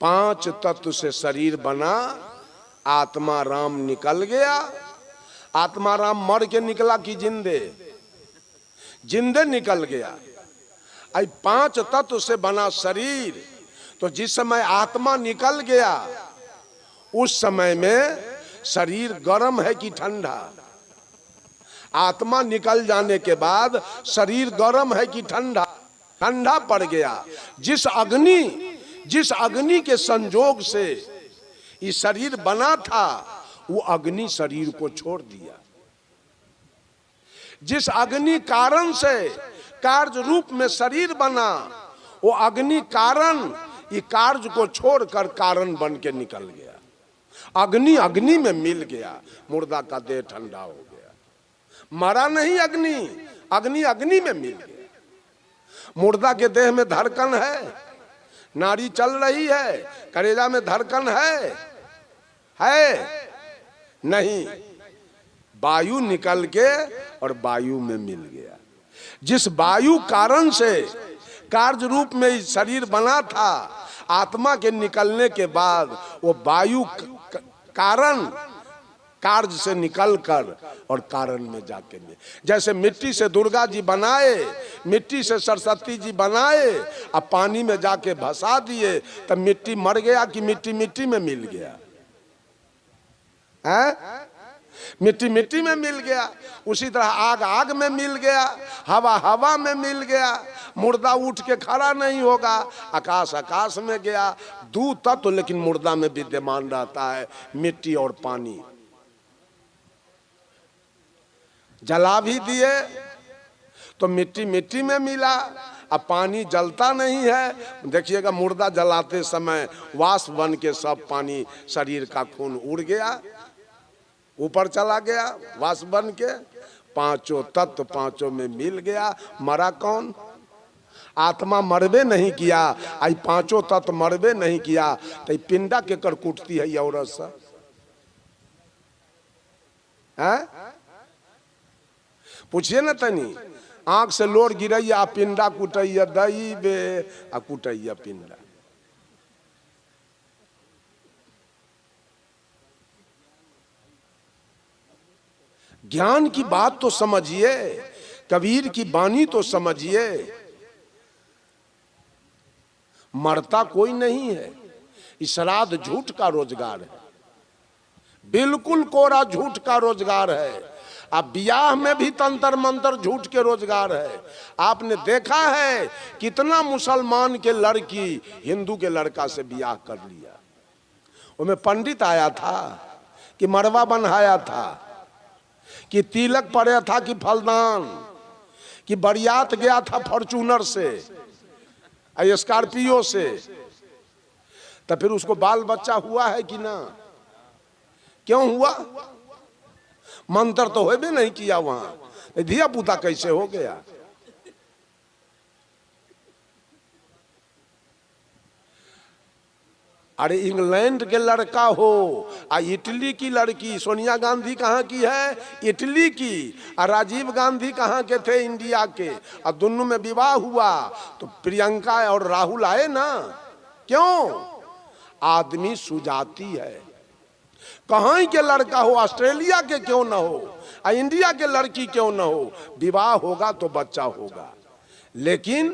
5 तत्व से शरीर बना, आत्मा राम निकल गया। आत्मा राम मर के निकला कि जिंदे? जिंदे निकल गया। आई 5 तत्व से बना शरीर, तो जिस समय आत्मा निकल गया उस समय में शरीर गर्म है कि ठंडा? आत्मा निकल जाने के बाद शरीर गर्म है कि ठंडा? ठंडा पड़ गया। जिस अग्नि के संजोग से ये शरीर बना था, वो अग्नि शरीर को छोड़ दिया। जिस अग्नि कारण से कार्य रूप में शरीर बना, वो अग्नि कारण ये कार्य को छोड़कर कारण बन के निकल गया। अग्नि में मिल गया, मुर्दा का देह ठंडा हो गया। मरा नहीं अग्नि में मिल गया। मुर्दा के देह में धड़कन है, नाड़ी चल रही है, कलेजा में धड़कन है नहीं। वायु निकल के और वायु में मिल गया। जिस वायु कारण से कार्य रूप में शरीर बना था, आत्मा के निकलने के बाद वो वायु कारण कार्य से निकलकर और कारण में जाके मिले। जैसे मिट्टी से दुर्गा जी बनाए, मिट्टी से सरस्वती जी बनाए, अब पानी में जाके भसा दिए, तब मिट्टी मर गया कि मिट्टी में मिल गया? है मिट्टी में मिल गया। उसी तरह आग में मिल गया, हवा में मिल गया। मुर्दा उठ के खड़ा नहीं होगा, आकाश में गया। 2 तत्व लेकिन मुर्दा में विद्यमान रहता है, मिट्टी और पानी। जला भी दिए तो मिट्टी में मिला। अब पानी जलता नहीं है। देखिएगा मुर्दा जलाते समय वाष्प बन के सब पानी, शरीर का खून उड़ गया, ऊपर चला गया वाष्प बन के। 5 तत्व 5 में मिल गया। मरा कौन? आत्मा मरबे नहीं किया, आई 5 तत्व मरबे नहीं किया, तो पिंडा के कर कुटती है औरत से? पूछिए न तनी। आंख से लोर गिरैया, पिंडा कुटैया, दई बे आ कुटैया पिंडा। ज्ञान की बात तो समझिए, कबीर की बानी तो समझिए। मरता कोई नहीं है। श्राद्ध झूठ का रोजगार है, बिल्कुल कोरा झूठ का रोजगार है। अब ब्याह में भी तंत्र मंत्र झूठ के रोजगार है। आपने देखा है कितना मुसलमान के लड़की हिंदू के लड़का से ब्याह कर लिया। उसमें पंडित आया था कि मरवा बन्हाया था, कि तिलक पड़े था कि फलदान, कि बरियात गया था फॉर्चूनर से, स्कॉर्पियो से, तो फिर उसको बाल बच्चा हुआ है कि ना? क्यों हुआ? मंत्र तो होबे नहीं किया वहां, धिया पुता कैसे हो गया? अरे इंग्लैंड के लड़का हो, इटली की लड़की, सोनिया गांधी कहाँ की है? इटली की। और राजीव गांधी कहाँ के थे? इंडिया के। और दोनों में विवाह हुआ तो प्रियंका और राहुल आए ना। क्यों? आदमी सुजाती है। कहाँ के लड़का हो, ऑस्ट्रेलिया के क्यों ना हो, इंडिया के लड़की क्यों ना हो, विवाह होगा तो बच्चा होगा। लेकिन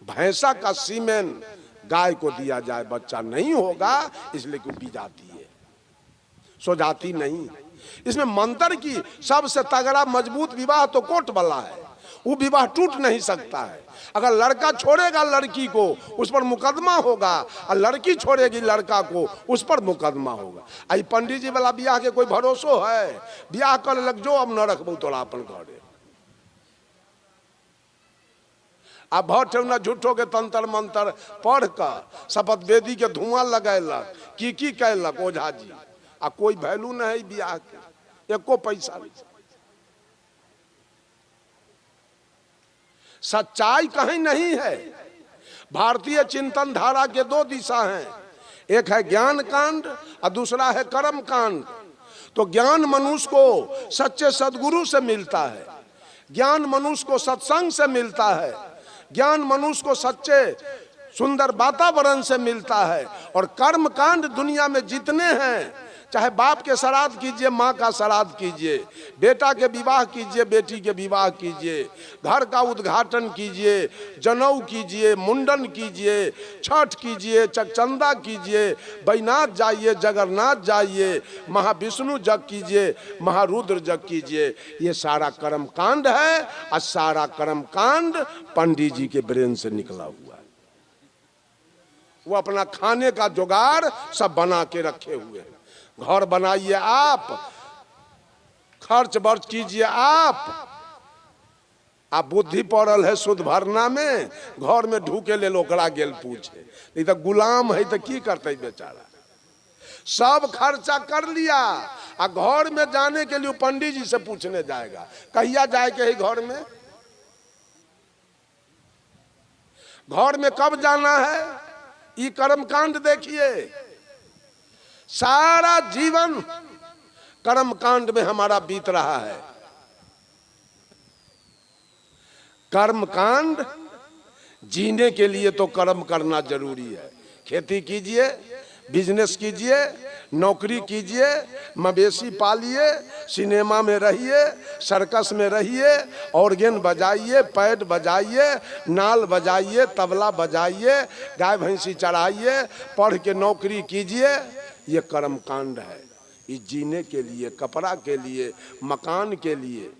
भैंसा का सीमेन गाय को दिया जाए, बच्चा नहीं होगा, इसलिए कि पी जाती है, सो जाती नहीं। इसमें मंत्र की सबसे तगड़ा मजबूत विवाह तो कोर्ट वाला है, वो विवाह टूट नहीं सकता है। अगर लड़का छोड़ेगा लड़की को, उस पर मुकदमा होगा, और लड़की छोड़ेगी लड़का को, उस पर मुकदमा होगा। आई पंडित जी वाला ब्याह के कोई भरोसो है? ब्याह कर लग जो, अब न रखबू तोरा अपन घरे। अब भट्ट न झूठो के तंत्र मंत्र पढ़ कर शपथ वेदी के धुआं लगैलक, की कैलक ओझा जी, आ कोई वैल्यू नहीं है ब्याह के, एको पैसा नहीं। सच्चाई कहीं नहीं है। भारतीय चिंतन धारा के 2 दिशा हैं, एक है ज्ञान कांड और दूसरा है कर्म कांड। तो ज्ञान मनुष्य को सच्चे सदगुरु से मिलता है, ज्ञान मनुष्य को सत्संग से मिलता है, ज्ञान मनुष्य को सच्चे सुंदर वातावरण से मिलता है। और कर्म कांड दुनिया में जितने हैं, चाहे बाप के श्राद्ध कीजिए, माँ का श्राद्ध कीजिए, बेटा के विवाह कीजिए, बेटी के विवाह कीजिए, घर का उद्घाटन कीजिए, जनेऊ कीजिए, मुंडन कीजिए, छठ कीजिए, चकचंदा कीजिए, बैनाथ जाइए, जगन्नाथ जाइए, महाविष्णु जग कीजिए, महारुद्र जग कीजिए, ये सारा कर्म कांड है। और सारा कर्म कांड पंडित जी के ब्रेन से निकला हुआ है। वो अपना खाने का जुगाड़ सब बना के रखे हुए हैं। घर बनाइए आप, खर्च बर्च कीजिए आप बुद्धि पड़ल है शुद्ध भरना में, घर में ढूके ले लोकड़ा गेल पूछे, नहीं तो गुलाम है तो की करते बेचारा। सब खर्चा कर लिया, आ घर में जाने के लिए पंडित जी से पूछने जाएगा, कहिया जाए के है घर में, घर में कब जाना है। ये कर्मकांड देखिए, सारा जीवन कर्म कांड में हमारा बीत रहा है। कर्म कांड जीने के लिए तो कर्म करना जरूरी है। खेती कीजिए, बिजनेस कीजिए, नौकरी कीजिए, मवेशी पालिए, सिनेमा में रहिए, सर्कस में रहिए, ऑर्गेन बजाइए, पैड बजाइए, नाल बजाइए, तबला बजाइए, गाय भैंसी चढ़ाइए, पढ़ के नौकरी कीजिए। ये कर्म कांड है। ये जीने के लिए, कपड़ा के लिए, मकान के लिए,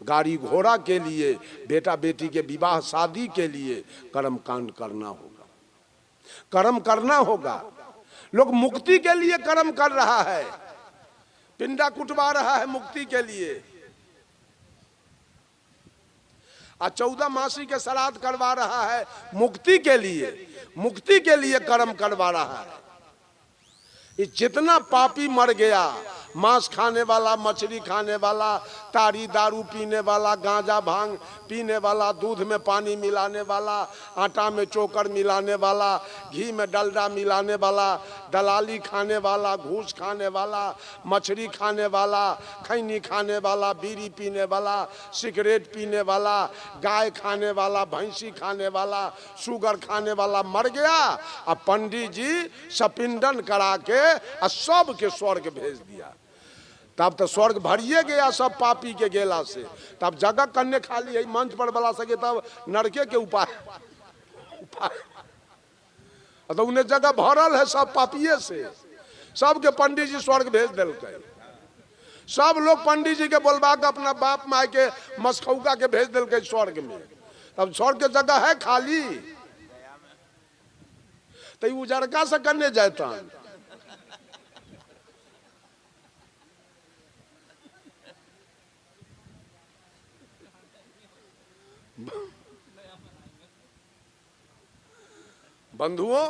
गाड़ी घोड़ा के लिए, बेटा बेटी के विवाह शादी के लिए कर्म कांड करना होगा, कर्म करना होगा। लोग मुक्ति के लिए कर्म कर रहा है, पिंडा कुटवा रहा है मुक्ति के लिए, और 14 मासी के श्राद्ध करवा रहा है मुक्ति के लिए, मुक्ति के लिए कर्म करवा रहा है। ये जितना पापी मर गया, मांस खाने वाला, मछली खाने वाला, ताड़ी दारू पीने वाला, गांजा भांग पीने वाला, दूध में पानी मिलाने वाला, आटा में चोकर मिलाने वाला, घी में डलडा मिलाने वाला, दलाली खाने वाला, घूस खाने वाला, मछली खाने वाला, खैनी खाने वाला, बीड़ी पीने वाला, सिगरेट पीने वाला, गाय खाने वाला, भैंसी खाने वाला, शुगर खाने वाला मर गया। अब पंडित जी सपिंडन करा के सब के स्वर्ग भेज दिया। तब तो स्वर्ग भरिए गया सब पापी के गेला से। तब जगह करने खाली है मंच पर बला सके, तब नरके के उपाय तो उन्हें जगह भरल है सब पापिये से। सबके पंडित जी स्वर्ग भेज दिलके। सब लोग पंडित जी के बोलवा के अपना बाप माई के मसखौका के भेज दिलके स्वर्ग में। तब स्वर्ग के जगह है खाली, तो उजरका से करने जाता। बंधुओं,